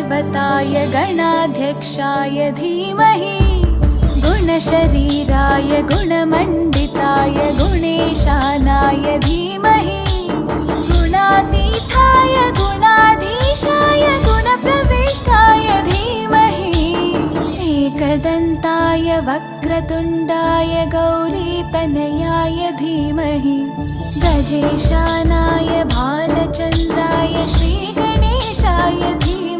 गुणदैवताय गणाध्यक्षाय धीमहि गुणशरीराय गुणमण्डिताय गुणेशानाय धीमहि गुणातीताय गुणाधीशाय गुणप्रविष्टाय धीमहि एकदन्ताय वक्रतुण्डाय गौरीतनयाय धीमहि गजेशानाय भालचन्द्राय श्रीगणेशाय धीमहि